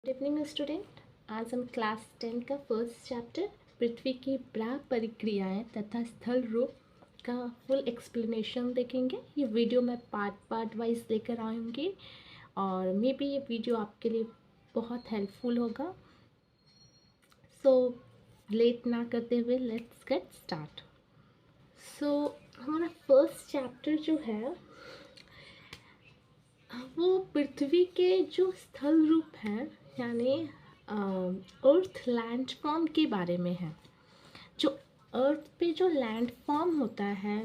Good evening student. आज हम class 10 का फर्स्ट चैप्टर पृथ्वी की ब्रह परिक्रियाएं तथा स्थल रूप का फुल एक्सप्लेनेशन देखेंगे। ये वीडियो मैं पार्ट वाइज लेकर आऊँगी और मे बी ये वीडियो आपके लिए बहुत हेल्पफुल होगा। सो लेट ना करते हुए लेट्स गेट स्टार्ट। सो हमारा फर्स्ट चैप्टर जो है वो पृथ्वी के जो स्थल रूप हैं यानी अर्थ लैंड फॉर्म के बारे में है। जो अर्थ पे जो लैंड फॉर्म होता है,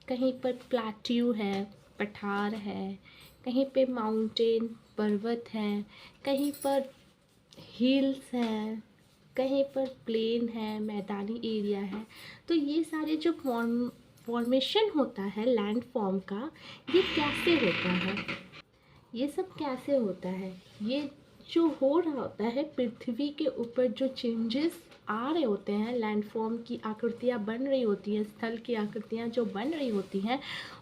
कहीं पर प्लेट्यू है, पठार है, कहीं पे माउंटेन पर्वत है, कहीं पर हिल्स है, कहीं पर प्लेन है, मैदानी एरिया है। तो ये सारे जो फॉर्मेशन होता है लैंड फॉर्म का, ये कैसे होता है, ये सब कैसे होता है, ये जो हो रहा होता है पृथ्वी के ऊपर जो चेंजेस आ रहे होते हैं, लैंडफॉर्म की आकृतियाँ बन रही होती हैं, स्थल की आकृतियाँ जो बन रही होती हैं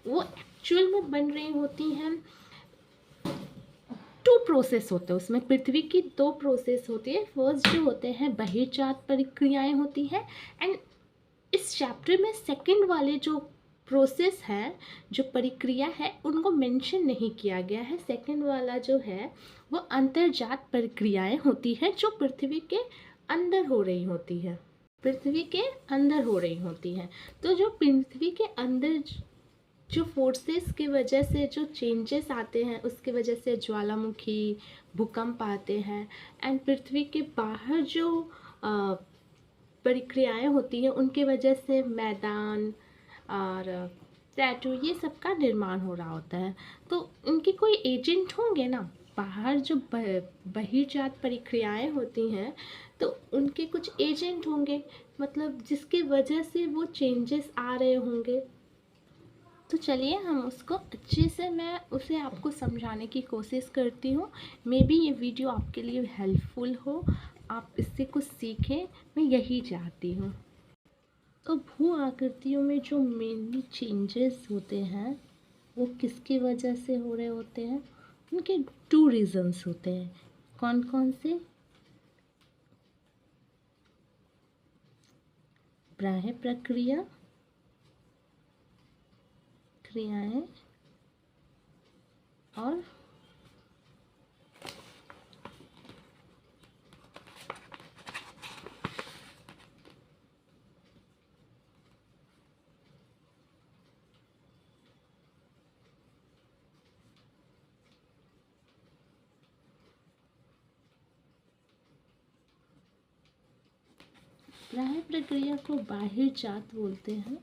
वो एक्चुअल में बन रही होती हैं। टू प्रोसेस होते हैं उसमें, पृथ्वी की दो प्रोसेस होती है। फर्स्ट जो होते हैं बहिर्जात प्रक्रियाएं होती हैं एंड इस चैप्टर में सेकंड वाले जो प्रोसेस है, जो प्रक्रिया है, उनको मेंशन नहीं किया गया है। सेकंड वाला जो है वो अंतर्जात प्रक्रियाएं होती हैं जो पृथ्वी के अंदर हो रही होती है, पृथ्वी के अंदर हो रही होती हैं। तो जो पृथ्वी के अंदर जो फोर्सेस की वजह से जो चेंजेस आते हैं, उसकी वजह से ज्वालामुखी, भूकंप आते हैं एंड पृथ्वी के बाहर जो प्रक्रियाएं होती हैं उनकी वजह से मैदान और प्लेटू ये सब का निर्माण हो रहा होता है। तो इनके कोई एजेंट होंगे ना, बाहर जो बहिर्जात प्रक्रियाएं होती हैं तो उनके कुछ एजेंट होंगे, मतलब जिसकी वजह से वो चेंजेस आ रहे होंगे। तो चलिए हम उसको अच्छे से, मैं उसे आपको समझाने की कोशिश करती हूँ। मे बी ये वीडियो आपके लिए हेल्पफुल हो, आप इससे कुछ सीखें, मैं यही चाहती हूँ। तो भू आकृतियों में जो मेनली चेंजेस होते हैं वो किसकी वजह से हो रहे होते हैं, उनके टू रीजंस होते हैं। कौन कौन से? ब्राह्य प्रक्रिया क्रियाएं और ब्राह्य प्रक्रिया को बाहिर्जात बोलते हैं।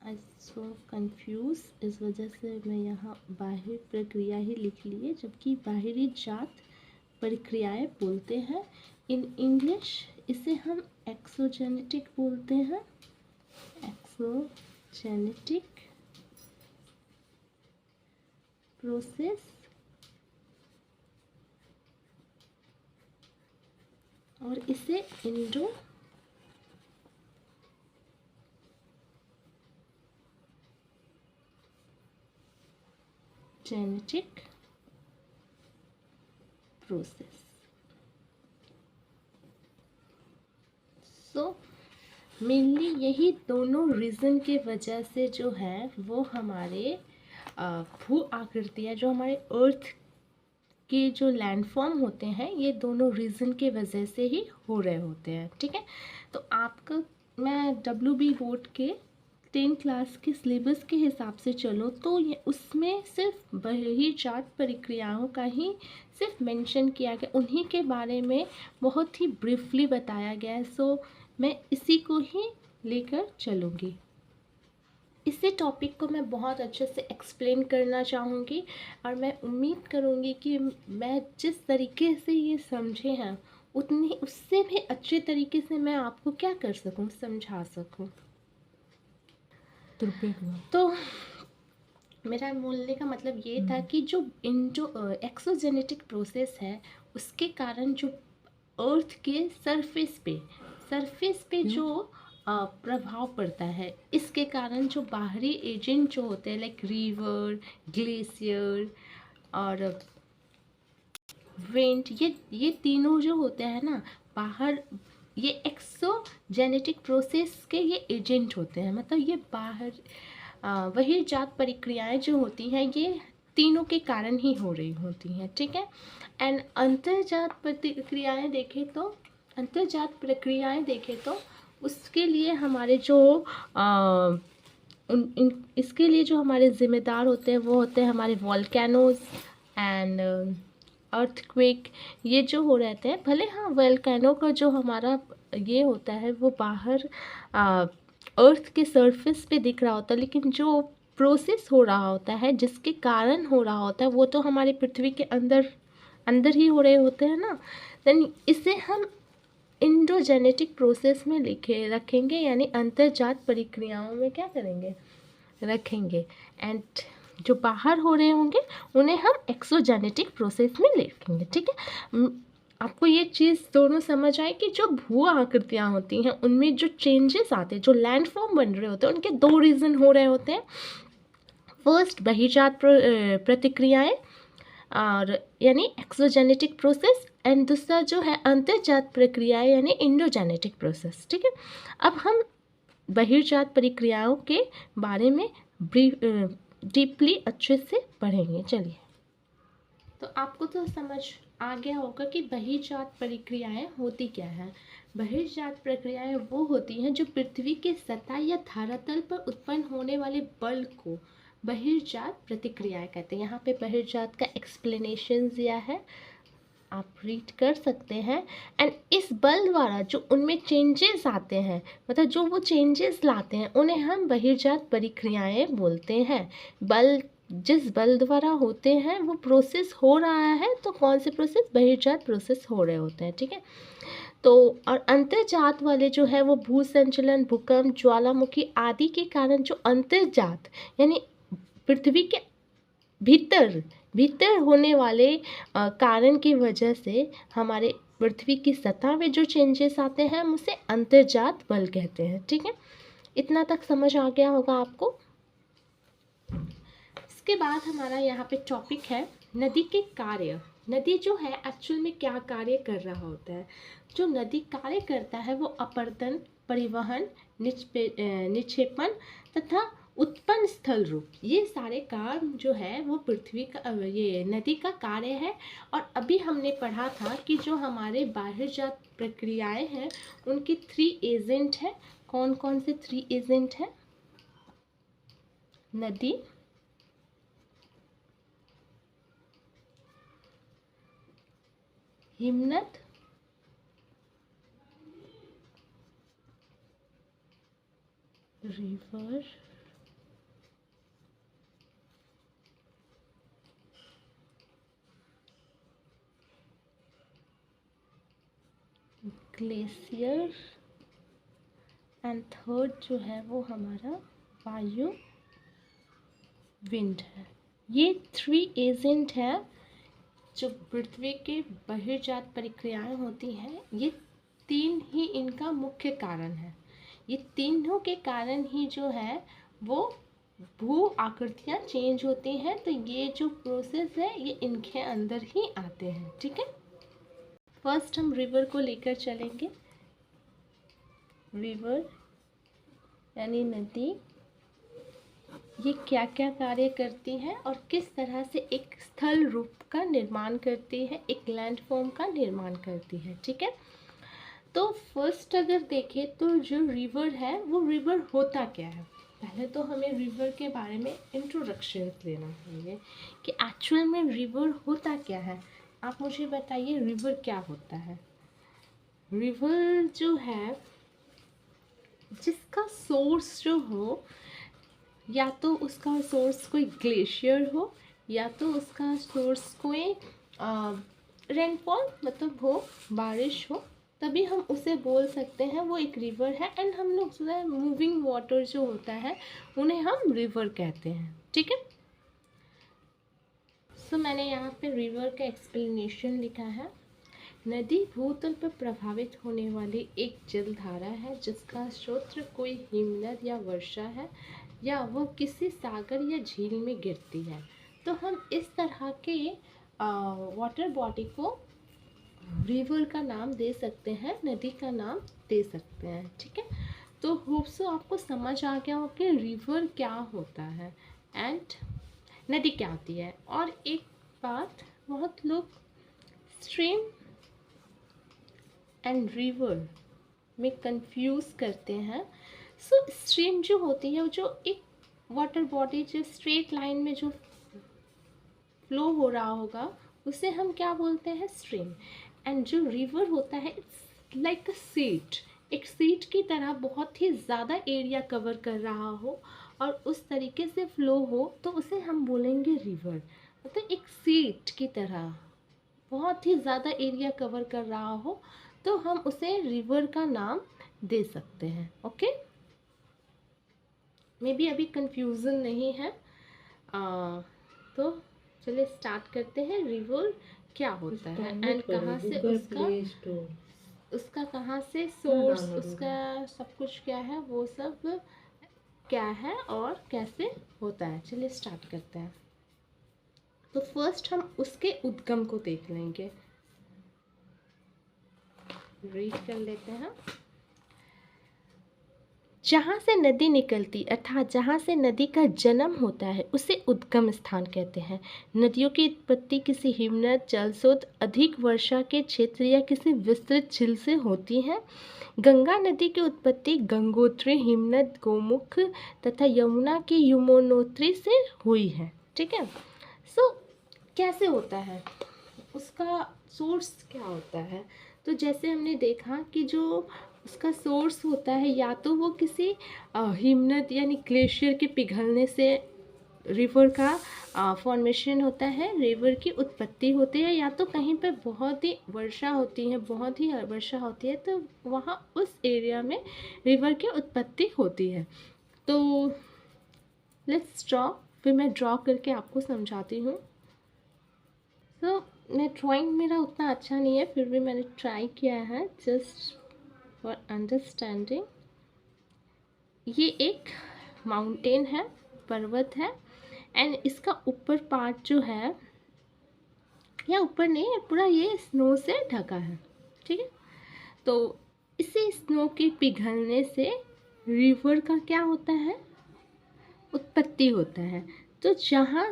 आई सो कंफ्यूज, इस वजह से मैं यहाँ बाह्य प्रक्रिया ही लिख लिए, जबकि बाहरी जात प्रक्रियाएं बोलते हैं। इन इंग्लिश इसे हम एक्सोजेनेटिक बोलते हैं, एक्सोजेनेटिक प्रोसेस, और इसे Indo genetic process. So mainly यही दोनों रीज़न के वजह से जो है वो हमारे भू आकृतियाँ, जो हमारे अर्थ के जो लैंडफॉर्म होते हैं, ये दोनों रीज़न के वजह से ही हो रहे होते हैं। ठीक है, तो आपका मैं WB बोर्ड के 10 क्लास के सिलेबस के हिसाब से चलो तो ये उसमें सिर्फ बहिर्जात प्रक्रियाओं का ही सिर्फ मेंशन किया गया, उन्हीं के बारे में बहुत ही ब्रीफली बताया गया है। सो मैं इसी को ही लेकर चलूँगी। इसी टॉपिक को मैं बहुत अच्छे से एक्सप्लेन करना चाहूँगी और मैं उम्मीद करूँगी कि मैं जिस तरीके से ये समझे हैं उतनी उससे भी अच्छे तरीके से मैं आपको क्या कर सकूँ, समझा सकूँ। तो मेरा बोलने का मतलब ये था कि जो एक्सोजेनेटिक प्रोसेस है उसके कारण जो अर्थ के सरफेस पे जो प्रभाव पड़ता है, इसके कारण जो बाहरी एजेंट जो होते हैं लाइक रिवर, ग्लेशियर और विंड, ये तीनों जो होते हैं ना बाहर, ये एक्सोजेनेटिक प्रोसेस के ये एजेंट होते हैं। मतलब ये बाहर वही जात प्रक्रियाएं जो होती हैं ये तीनों के कारण ही हो रही होती हैं, ठीक है। एंड अंतर्जात प्रक्रियाएं देखें तो उसके लिए हमारे जो इसके लिए जो हमारे ज़िम्मेदार होते हैं वो होते हैं हमारे वॉल्केनोज एंड अर्थक्वेक। ये जो हो रहते हैं, भले हाँ वॉल्केनो का जो हमारा ये होता है वो बाहर अर्थ के सरफेस पे दिख रहा होता है, लेकिन जो प्रोसेस हो रहा होता है जिसके कारण हो रहा होता है वो तो हमारे पृथ्वी के अंदर अंदर ही हो रहे होते हैं ना। देन इसे हम इंडोजेनेटिक प्रोसेस में लिखे रखेंगे, यानी अंतर्जात प्रक्रियाओं में क्या करेंगे, रखेंगे। एंड जो बाहर हो रहे होंगे उन्हें हम एक्सोजेनेटिक प्रोसेस में लिखेंगे, ठीक है। आपको ये चीज़ दोनों समझ आए कि जो भू आकृतियाँ होती हैं उनमें जो चेंजेस आते हैं, जो लैंडफॉर्म बन रहे होते हैं, उनके दो रीज़न हो रहे होते हैं। फर्स्ट बहिर्जात प्रतिक्रियाएं और यानी एक्सोजेनेटिक प्रोसेस, एंड दूसरा जो है अंतर्जात प्रक्रिया यानी इंडोजेनेटिक प्रोसेस, ठीक है। अब हम बहिर्जात प्रक्रियाओं के बारे में डीपली अच्छे से पढ़ेंगे। चलिए, तो आपको तो समझ आ गया होगा कि बहिर्जात प्रक्रियाएं होती क्या है। बहिर्जात प्रक्रियाएं वो होती हैं जो पृथ्वी के सतह या धरातल पर उत्पन्न होने वाले बल को बहिर्जात प्रतिक्रियाएं कहते हैं। यहाँ पे बहिर्जात का एक्सप्लेनेशन दिया है, आप रीड कर सकते हैं। एंड इस बल द्वारा जो उनमें चेंजेस आते हैं, मतलब जो वो चेंजेस लाते हैं, उन्हें हम बहिर्जात प्रक्रियाएं बोलते हैं। बल जिस बल द्वारा होते हैं वो प्रोसेस हो रहा है, तो कौन से प्रोसेस, बहिर्जात प्रोसेस हो रहे होते हैं, ठीक है। तो और अंतर्जात वाले जो है वो भूसंचलन, भूकंप, ज्वालामुखी आदि के कारण जो अंतर्जात यानी पृथ्वी के भीतर भीतर होने वाले कारण की वजह से हमारे पृथ्वी की सतह में जो चेंजेस आते हैं हम उसे अंतर्जात बल कहते हैं, ठीक है। इतना तक समझ आ गया होगा आपको। इसके बाद हमारा यहाँ पे टॉपिक है नदी के कार्य। नदी जो है एक्चुअल में क्या कार्य कर रहा होता है। जो नदी कार्य करता है वो अपरदन, परिवहन, निक्षेपण तथा उत्पन्न स्थल रूप, ये सारे काम जो है वो पृथ्वी का ये नदी का कार्य है। और अभी हमने पढ़ा था कि जो हमारे बाहरजात प्रक्रियाएं हैं उनकी 3 एजेंट है। कौन कौन से 3 एजेंट है? नदी, हिमनद, रिवर, ग्लेशियर, एंड थर्ड जो है वो हमारा वायु, विंड है। ये 3 एजेंट है जो पृथ्वी के बहिर्जात प्रक्रियाएं होती हैं। ये 3 ही इनका मुख्य कारण है। ये तीनों के कारण ही जो है वो भू आकृतियाँ चेंज होती हैं। तो ये जो प्रोसेस है ये इनके अंदर ही आते हैं, ठीक है। फर्स्ट हम रिवर को लेकर चलेंगे। रिवर यानी नदी, ये क्या क्या कार्य करती है और किस तरह से एक स्थल रूप का निर्माण करती है, एक लैंडफॉर्म का निर्माण करती है, ठीक है। तो फर्स्ट अगर देखें तो जो रिवर है वो रिवर होता क्या है। पहले तो हमें रिवर के बारे में इंट्रोडक्शन लेना चाहिए कि एक्चुअल में रिवर होता क्या है। आप मुझे बताइए रिवर क्या होता है। रिवर जो है जिसका सोर्स जो हो, या तो उसका सोर्स कोई ग्लेशियर हो या तो उसका सोर्स कोई रेनफॉल मतलब हो, बारिश हो, तभी हम उसे बोल सकते हैं वो एक रिवर है। एंड हम लोग जो है मूविंग वाटर जो होता है उन्हें हम रिवर कहते हैं, ठीक है। सो मैंने यहाँ पे रिवर का एक्सप्लेनेशन लिखा है। नदी भूतल पर प्रभावित होने वाली एक जलधारा है जिसका स्रोत कोई हिमनद या वर्षा है या वह किसी सागर या झील में गिरती है। तो हम इस तरह के वाटर बॉडी को रिवर का नाम दे सकते हैं, नदी का नाम दे सकते हैं। ठीक है, तो होप सो आपको समझ आ गया हो कि रिवर क्या होता है एंड नदी क्या होती है। और एक बात, बहुत लोग स्ट्रीम एंड रिवर में कंफ्यूज करते हैं। सो स्ट्रीम जो होती है, जो एक वाटर बॉडी जो स्ट्रेट लाइन में जो फ्लो हो रहा होगा, उसे हम क्या बोलते हैं, स्ट्रीम। एंड जो रिवर होता है, इट्स लाइक अ सीट, एक सीट की तरह बहुत ही ज़्यादा एरिया कवर कर रहा हो और उस तरीके से फ्लो हो, तो उसे हम बोलेंगे रिवर। मतलब एक सीट की तरह बहुत ही ज़्यादा एरिया कवर कर रहा हो, तो हम उसे रिवर का नाम दे सकते हैं। ओके, मे बी अभी कंफ्यूजन नहीं है। तो चलिए स्टार्ट करते हैं। रिवर क्या होता है एंड कहाँ से उसका कहाँ से सोर्स, उसका सब कुछ क्या है, वो सब क्या है और कैसे होता है। चलिए स्टार्ट करते हैं। तो फर्स्ट हम उसके उद्गम को देख लेंगे, रीड कर लेते हैं। जहाँ से नदी निकलती अर्थात जहाँ से नदी का जन्म होता है, उसे उद्गम स्थान कहते हैं। नदियों की उत्पत्ति किसी हिमनद, जलस्रोत, अधिक वर्षा के क्षेत्र या किसी विस्तृत झील से होती है। गंगा नदी की उत्पत्ति गंगोत्री, हिमनद, गोमुख तथा यमुना की यमुनोत्री से हुई है। ठीक है, सो कैसे होता है, उसका सोर्स क्या होता है। तो जैसे हमने देखा कि जो उसका सोर्स होता है, या तो वो किसी हिमनद यानी ग्लेशियर के पिघलने से रिवर का फॉर्मेशन होता है, रिवर की उत्पत्ति होती है, या तो कहीं पे बहुत ही वर्षा होती है, बहुत ही वर्षा होती है, तो वहाँ उस एरिया में रिवर की उत्पत्ति होती है। तो लेट्स ड्रॉ, फिर मैं ड्रॉ करके आपको समझाती हूँ। तो मैं ड्राइंग मेरा उतना अच्छा नहीं है, फिर भी मैंने ट्राई किया है जस्ट फॉर अंडरस्टैंडिंग। ये एक माउंटेन है, पर्वत है, एंड इसका ऊपर पार्ट जो है, या ऊपर नहीं, पूरा ये स्नो से ढका है। ठीक है, तो इसे स्नो के पिघलने से रिवर का क्या होता है, उत्पत्ति होता है। तो जहाँ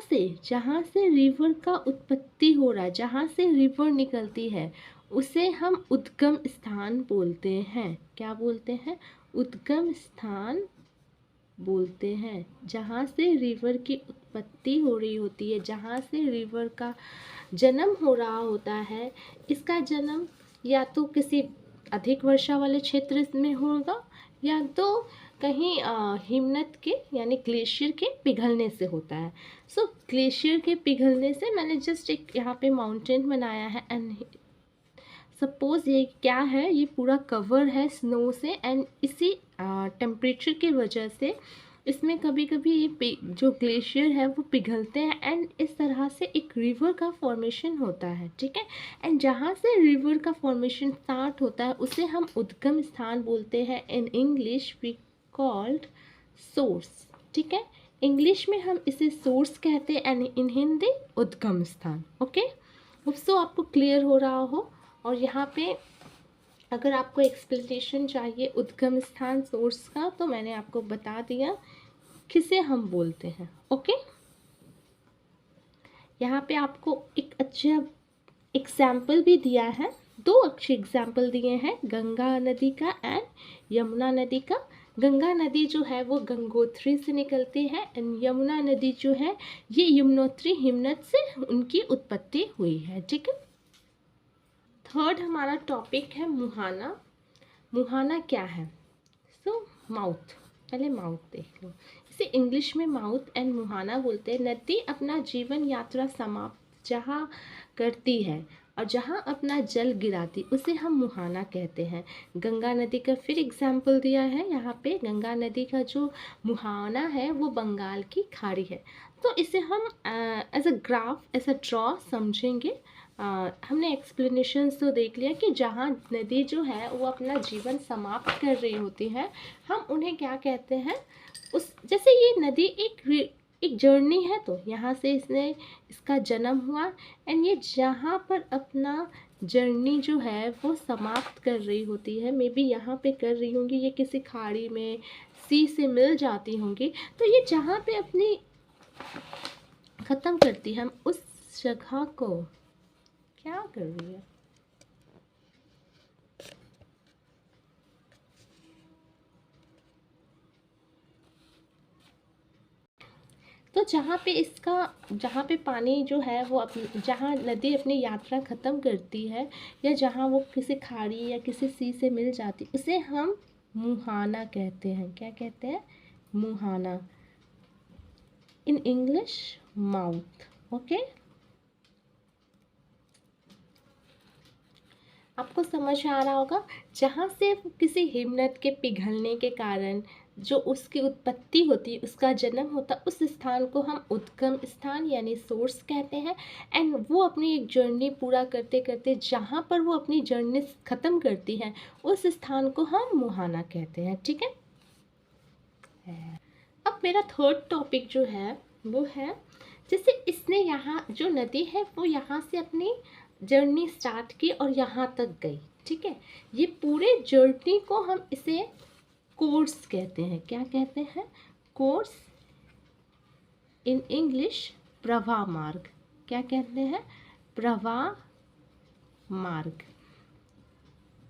से रिवर का उत्पत्ति हो रहा है, जहाँ से रिवर निकलती है, उसे हम उद्गम स्थान बोलते हैं। क्या बोलते हैं, उद्गम स्थान बोलते हैं। जहाँ से रिवर की उत्पत्ति हो रही होती है, जहाँ से रिवर का जन्म हो रहा होता है, इसका जन्म या तो किसी अधिक वर्षा वाले क्षेत्र में होगा, या तो कहीं हिमनद के यानी ग्लेशियर के पिघलने से होता है। सो ग्लेशियर के पिघलने से मैंने जस्ट एक यहाँ पे माउंटेन बनाया है, एंड सपोज ये क्या है, ये पूरा कवर है स्नो से, एंड इसी टेम्परेचर की वजह से इसमें कभी कभी ये जो ग्लेशियर है वो पिघलते हैं, एंड इस तरह से एक रिवर का फॉर्मेशन होता है। ठीक है, एंड जहाँ से रिवर का फॉर्मेशन स्टार्ट होता है, उसे हम उद्गम स्थान बोलते हैं। In English we called source. ठीक है, इंग्लिश में हम इसे सोर्स कहते हैं, एंड इन हिंदी उद्गम स्थान। ओके, सो आपको क्लियर हो रहा हो। और यहाँ पे अगर आपको एक्सप्लेनेशन चाहिए उद्गम स्थान सोर्स का, तो मैंने आपको बता दिया किसे हम बोलते हैं। ओके, यहाँ पे आपको एक अच्छा एग्जाम्पल भी दिया है, दो अच्छे एग्जाम्पल दिए हैं, गंगा नदी का एंड यमुना नदी का। गंगा नदी जो है वो गंगोत्री से निकलती है, एंड यमुना नदी जो है ये यमुनोत्री हिमनद से उनकी उत्पत्ति हुई है। ठीक है, थर्ड हमारा टॉपिक है मुहाना। मुहाना क्या है, सो माउथ, पहले माउथ देख लो। इसे इंग्लिश में माउथ एंड मुहाना बोलते हैं। नदी अपना जीवन यात्रा समाप्त जहाँ करती है और जहाँ अपना जल गिराती, उसे हम मुहाना कहते हैं। गंगा नदी का फिर एग्जाम्पल दिया है यहाँ पे। गंगा नदी का जो मुहाना है वो बंगाल की खाड़ी है। तो इसे हम as a graph, as a draw समझेंगे। हमने एक्सप्लेनेशन तो देख लिया कि जहाँ नदी जो है वो अपना जीवन समाप्त कर रही होती है, हम उन्हें क्या कहते हैं, उस जैसे ये नदी एक जर्नी है, तो यहाँ से इसका जन्म हुआ एंड ये जहाँ पर अपना जर्नी जो है वो समाप्त कर रही होती है, मे बी यहाँ पे कर रही होंगी, ये किसी खाड़ी में सी से मिल जाती होंगी, तो ये जहाँ पे अपनी ख़त्म करती है, हम उस जगह को क्या कर रही है, तो जहाँ पे पानी जो है वो अपनी, जहाँ नदी अपनी यात्रा ख़त्म करती है या जहाँ वो किसी खाड़ी या किसी सी से मिल जाती, उसे हम मुहाना कहते हैं। क्या कहते हैं? मुहाना, इन इंग्लिश माउथ। ओके, आपको समझ आ रहा होगा। जहाँ से किसी हिमनद के पिघलने के कारण जो उसकी उत्पत्ति होती है, उसका जन्म होता, उस स्थान को हम उद्गम स्थान यानी सोर्स कहते हैं। एंड वो अपनी एक जर्नी पूरा करते करते जहाँ पर वो अपनी जर्नी ख़त्म करती है, उस स्थान को हम मुहाना कहते हैं। ठीक है। अब मेरा थर्ड टॉपिक जो है वो है, जैसे इसने यहाँ जो नदी है वो यहाँ से अपनी जर्नी स्टार्ट की और यहाँ तक गई। ठीक है, ये पूरे जर्नी को हम इसे कोर्स कहते हैं। क्या कहते हैं? कोर्स, इन इंग्लिश प्रवाह मार्ग। क्या कहते हैं? प्रवाह मार्ग।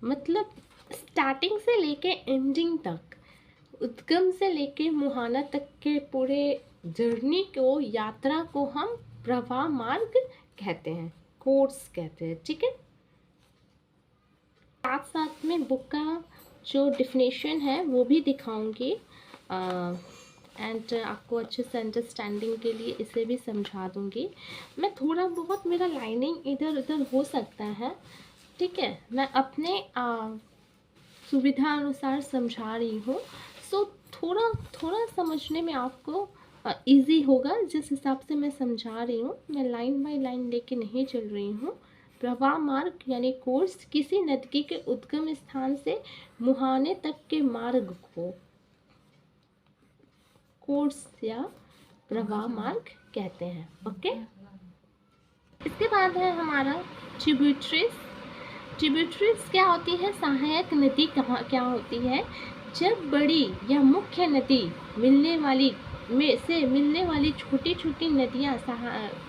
मतलब स्टार्टिंग से लेके एंडिंग तक, उद्गम से लेके मुहाना तक के पूरे जर्नी को, यात्रा को हम प्रवाह मार्ग कहते हैं, कोर्स कहते हैं। ठीक है, साथ साथ में बुक का जो डिफिनेशन है वो भी दिखाऊंगी एंड आपको अच्छे से अंडरस्टैंडिंग के लिए इसे भी समझा दूंगी। मैं थोड़ा बहुत, मेरा लाइनिंग इधर उधर हो सकता है, ठीक है, मैं अपने सुविधा अनुसार समझा रही हूँ। सो थोड़ा थोड़ा समझने में आपको इजी होगा जिस हिसाब से मैं समझा रही हूँ। मैं लाइन बाय लाइन लेके नहीं चल रही हूँ। प्रवाह मार्ग यानी कोर्स, किसी नदी के उद्गम स्थान से मुहाने तक के मार्ग को कोर्स या प्रवाह मार्ग कहते हैं। ओके, इसके बाद है हमारा ट्रिब्यूटरीज। ट्रिब्यूटरीज क्या होती है? सहायक नदी क्या होती है? जब बड़ी या मुख्य नदी मिलने वाली छोटी छोटी नदियाँ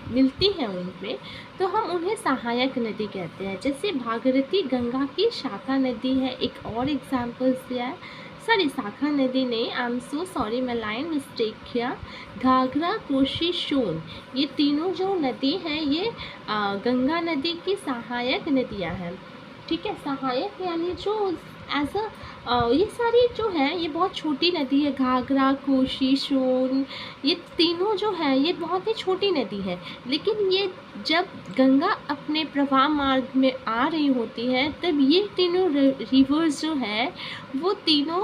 मिलती हैं उनमें, तो हम उन्हें सहायक नदी कहते हैं। जैसे भागीरथी गंगा की शाखा नदी है। एक और एग्जाम्पल दिया है, शाखा नदी नहीं, आई एम सो सॉरी, मैं लाइन मिस्टेक किया। घाघरा, कोसी, सोन, ये तीनों जो नदी हैं ये गंगा नदी की सहायक नदियाँ हैं। ठीक है, सहायक यानी जो एज ये सारी जो है ये बहुत छोटी नदी है। घाघरा, कोसी, सोन, ये तीनों जो है ये बहुत ही छोटी नदी है, लेकिन ये जब गंगा अपने प्रवाह मार्ग में आ रही होती है तब ये तीनों रिवर्स जो है वो तीनों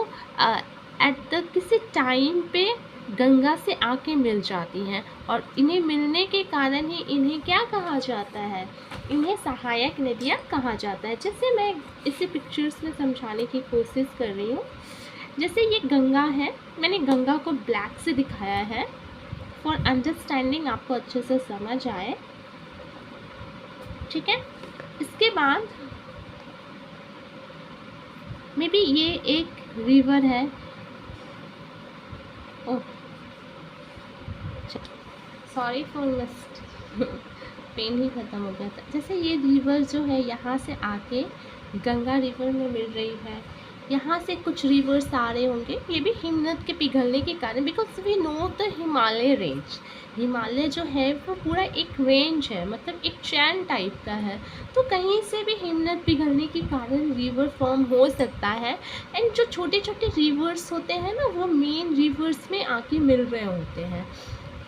एट द किसी टाइम पे गंगा से आके मिल जाती हैं, और इन्हें मिलने के कारण ही इन्हें क्या कहा जाता है? इन्हें सहायक नदियाँ कहा जाता है। जैसे मैं इसे पिक्चर्स में समझाने की कोशिश कर रही हूँ। जैसे ये गंगा है, मैंने गंगा को ब्लैक से दिखाया है फॉर अंडरस्टैंडिंग, आपको अच्छे से समझ आए। ठीक है, इसके बाद मे बी ये एक रिवर है। Oh sorry for missed, pen ही ख़त्म हो गया था। जैसे ये रिवर जो है यहाँ से आके गंगा रिवर में मिल रही है, यहाँ से कुछ रिवर्स आ रहे होंगे, ये भी हिमनद के पिघलने के कारण, because we know the Himalaya range. Himalaya जो है वो पूरा एक रेंज है, मतलब एक चैन टाइप का है, तो कहीं से भी हिमनद पिघलने के कारण रिवर फॉर्म हो सकता है। एंड जो छोटे छोटे रिवर्स होते हैं ना, वो मेन रिवर्स में आके मिल रहे होते हैं।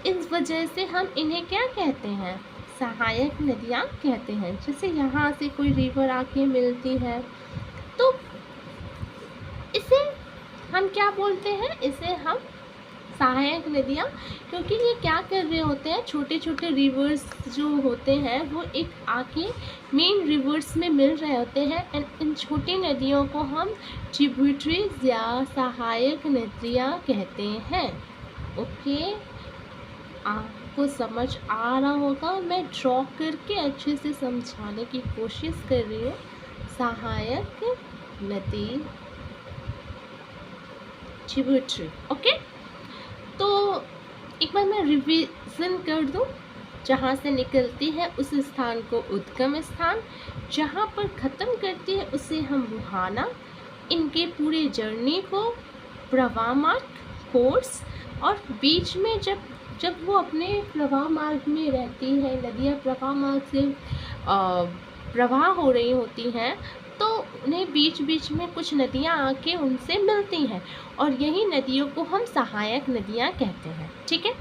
इस वजह से हम इन्हें क्या कहते हैं? सहायक नदियाँ कहते हैं। जैसे यहाँ से कोई रिवर आके मिलती है तो इसे हम क्या बोलते हैं? इसे हम सहायक नदियाँ, क्योंकि ये क्या कर रहे होते हैं, छोटे छोटे रिवर्स जो होते हैं वो एक आके मेन रिवर्स में मिल रहे होते हैं, एंड इन छोटी नदियों को हम ट्रिब्यूटरीज या सहायक नदियाँ कहते हैं। ओके, आपको समझ आ रहा होगा। मैं ड्रॉ करके अच्छे से समझाने की कोशिश कर रही हूँ। सहायक नदी, ट्रिब्यूटरी। ओके, तो एक बार मैं रिवीजन कर दूँ। जहाँ से निकलती है उस स्थान को उद्गम स्थान, जहाँ पर ख़त्म करती है उसे हम मुहाना, इनके पूरे जर्नी को प्रवाह मार्ग, कोर्स, और बीच में जब वो अपने प्रवाह मार्ग में रहती है, नदियाँ प्रवाह मार्ग से प्रवाह हो रही होती हैं, तो उन्हें बीच बीच में कुछ नदियाँ आके उनसे मिलती हैं, और यही नदियों को हम सहायक नदियाँ कहते हैं। ठीक है,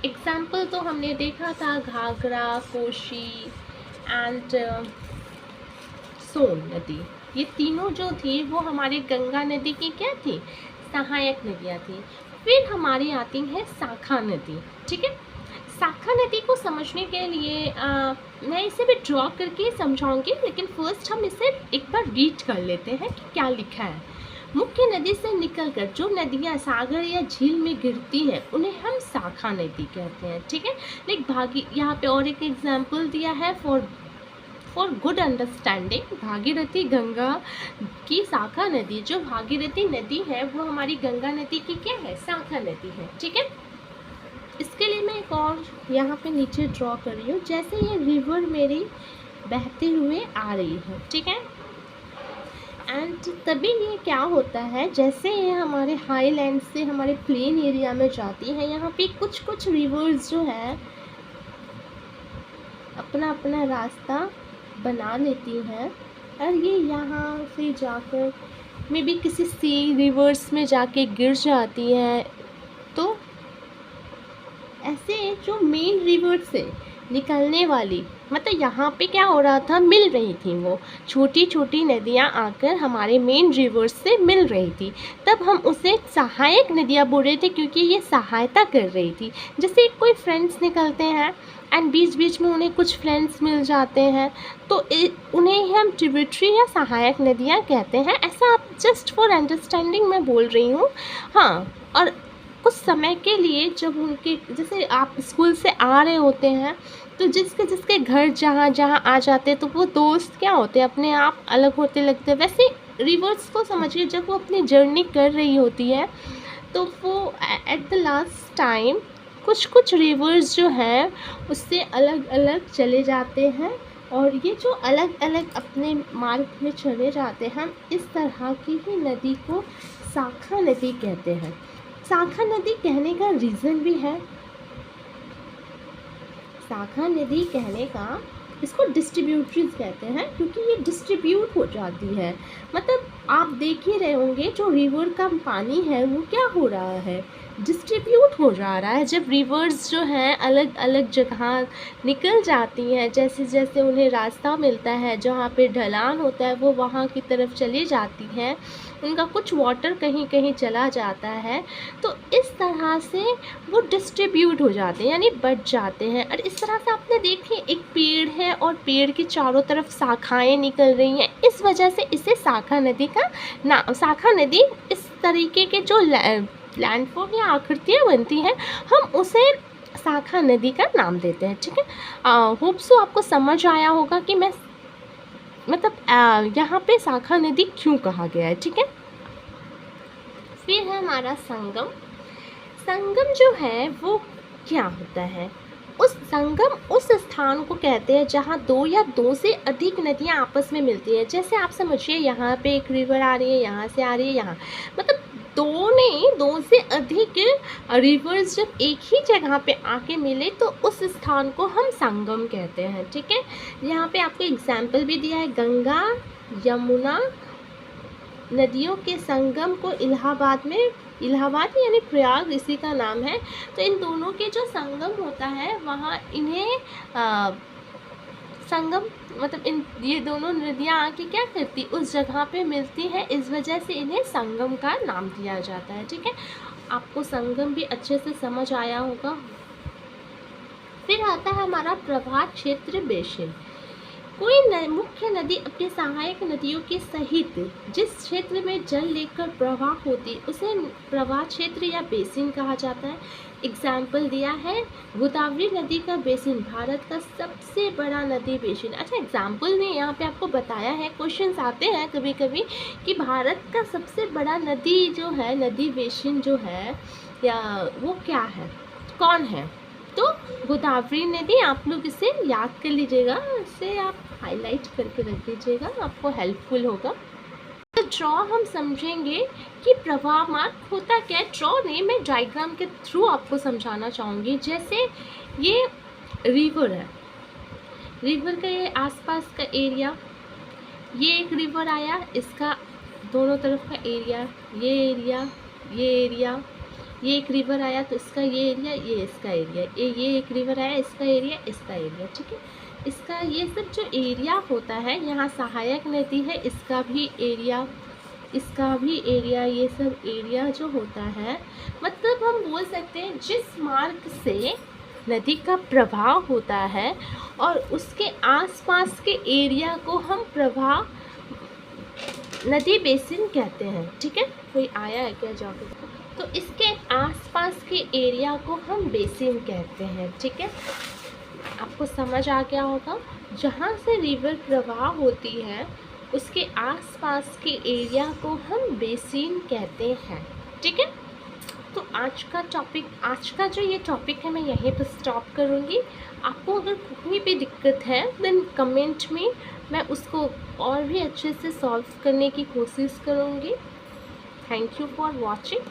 एग्जाम्पल तो हमने देखा था घाघरा, कोशी एंड सोन नदी। ये तीनों जो थी वो हमारी गंगा नदी की क्या थी, सहायक नदियाँ थी। फिर हमारी आती है शाखा नदी। ठीक है, शाखा नदी को समझने के लिए मैं इसे भी ड्रॉ करके समझाऊंगी, लेकिन फर्स्ट हम इसे एक बार रीड कर लेते हैं कि क्या लिखा है। मुख्य नदी से निकलकर जो नदियाँ सागर या झील में गिरती हैं उन्हें हम शाखा नदी कहते हैं। ठीक है, लेकिन यहाँ पे और एक एग्जाम्पल दिया है for good understanding. Bhagirathi Ganga की शाखा नदी, जो भागीरथी नदी है वो हमारी गंगा नदी की क्या है, शाखा नदी है। ठीक है, इसके लिए मैं एक और यहाँ पे नीचे ड्रॉ कर रही हूँ। जैसे ये रिवर मेरी बहते हुए आ रही है, ठीक है, एंड तभी ये क्या होता है, जैसे ये हमारे हाईलैंड से हमारे प्लेन एरिया में जाती है, यहाँ पे कुछ कुछ रिवर्स जो है अपना अपना रास्ता बना लेती हैं, और ये यहाँ से जाकर मे बी किसी सी रिवर्स में जाके गिर जाती है। तो ऐसे जो मेन रिवर से निकलने वाली, मतलब यहाँ पे क्या हो रहा था, मिल रही थी वो छोटी छोटी नदियाँ आकर हमारे मेन रिवर्स से मिल रही थी, तब हम उसे सहायक नदियाँ बोल रहे थे, क्योंकि ये सहायता कर रही थी। जैसे कोई फ्रेंड्स निकलते हैं एंड बीच बीच में उन्हें कुछ फ्रेंड्स मिल जाते हैं, तो उन्हें हम ट्रिब्यूटरी या सहायक नदियाँ कहते हैं। ऐसा आप जस्ट फॉर अंडरस्टैंडिंग मैं बोल रही हूँ। हाँ, और कुछ समय के लिए जब उनके, जैसे आप स्कूल से आ रहे होते हैं, तो जिसके जिसके घर जहाँ जहाँ आ जाते हैं, तो वो दोस्त क्या होते हैं, अपने आप अलग होते लगते हैं। वैसे रिवर्स को समझिए, जब वो अपनी जर्नी कर रही होती है, तो वो एट द लास्ट टाइम कुछ कुछ रिवर्स जो हैं उससे अलग अलग चले जाते हैं, और ये जो अलग अलग अपने मार्ग में चले जाते हैं, हम इस तरह की ही नदी को शाखा नदी कहते हैं। शाखा नदी कहने का रीज़न भी है। शाखा नदी कहने का, इसको डिस्ट्रीब्यूटरीज कहते हैं, क्योंकि ये डिस्ट्रीब्यूट हो जाती है। मतलब आप देख ही रहे होंगे, जो रिवर का पानी है वो क्या हो रहा है, डिस्ट्रीब्यूट हो जा रहा है। जब रिवर्स जो हैं अलग अलग जगह निकल जाती हैं, जैसे जैसे उन्हें रास्ता मिलता है, जहाँ पे ढलान होता है वो वहाँ की तरफ चली जाती हैं, उनका कुछ वाटर कहीं कहीं चला जाता है, तो इस तरह से वो डिस्ट्रीब्यूट हो जाते हैं, यानी बढ़ जाते हैं। और इस तरह से आपने देखिए, एक पेड़ है और पेड़ की चारों तरफ शाखाएं निकल रही हैं, इस वजह से इसे शाखा नदी का नाम, शाखा नदी, इस तरीके के जो लैंडफॉर्म या आकृतियाँ बनती हैं, हम उसे शाखा नदी का नाम देते हैं। ठीक है, होप सो आपको समझ आया होगा कि मैं मतलब यहाँ पे शाखा नदी क्यों कहा गया है। ठीक है, फिर है हमारा संगम। संगम जो है वो क्या होता है, उस संगम उस स्थान को कहते हैं जहाँ दो या दो से अधिक नदियाँ आपस में मिलती हैं। जैसे आप समझिए, यहाँ पे एक रिवर आ रही है, यहाँ से आ रही है, यहाँ, मतलब दो से अधिक रिवर्स जब एक ही जगह पे आके मिले, तो उस स्थान को हम संगम कहते हैं। ठीक है, यहाँ पे आपको एग्जाम्पल भी दिया है, गंगा यमुना नदियों के संगम को इलाहाबाद यानी प्रयाग इसी का नाम है। तो इन दोनों के जो संगम होता है, वहाँ इन्हें संगम, मतलब ये दोनों नदियाँ आके क्या करती, उस जगह पे मिलती है, इस वजह से इन्हें संगम का नाम दिया जाता है। ठीक है, आपको संगम भी अच्छे से समझ आया होगा। फिर आता है हमारा प्रवाह क्षेत्र बेसिन। कोई मुख्य नदी अपनी सहायक नदियों के सहित जिस क्षेत्र में जल लेकर प्रवाह होती, उसे प्रवाह क्षेत्र या बेसिन कहा जाता है। एग्जाम्पल दिया है गोदावरी नदी का बेसिन भारत का सबसे बड़ा नदी बेसिन। अच्छा, एग्जाम्पल नहीं, यहाँ पे आपको बताया है। क्वेश्चंस आते हैं कभी कभी कि भारत का सबसे बड़ा नदी जो है, नदी बेसिन जो है या वो क्या है, कौन है? तो गोदावरी नदी। आप लोग इसे याद कर लीजिएगा, इसे आप हाईलाइट करके रख दीजिएगा, आपको हेल्पफुल होगा। तो ड्रॉ हम समझेंगे कि प्रवाह मार्ग होता क्या है। ड्रॉ नहीं, मैं डायग्राम के थ्रू आपको समझाना चाहूँगी। जैसे ये रिवर है, रिवर का ये आसपास का एरिया, ये एक रिवर आया, इसका दोनों तरफ का एरिया, ये एरिया, ये एरिया, ये एक रिवर आया तो इसका ये एरिया, ये इसका एरिया, ये एक रिवर आया, इसका एरिया, इसका एरिया, ठीक है। इसका ये सब जो एरिया होता है, यहाँ सहायक नदी है, इसका भी एरिया, इसका भी एरिया, ये सब एरिया जो होता है, मतलब हम बोल सकते हैं जिस मार्ग से नदी का प्रवाह होता है और उसके आसपास के एरिया को हम प्रवाह नदी बेसिन कहते हैं, ठीक है। कोई आया है क्या जाके? तो इसके आसपास के एरिया को हम बेसिन कहते हैं, ठीक है। आपको समझ आ गया होगा। जहाँ से रिवर प्रवाह होती है उसके आसपास के एरिया को हम बेसिन कहते हैं, ठीक है। तो आज का टॉपिक, आज का जो ये टॉपिक है, मैं यहीं पर स्टॉप करूँगी। आपको अगर कोई भी दिक्कत है देन कमेंट में, मैं उसको और भी अच्छे से सॉल्व करने की कोशिश करूँगी। Thank you for watching.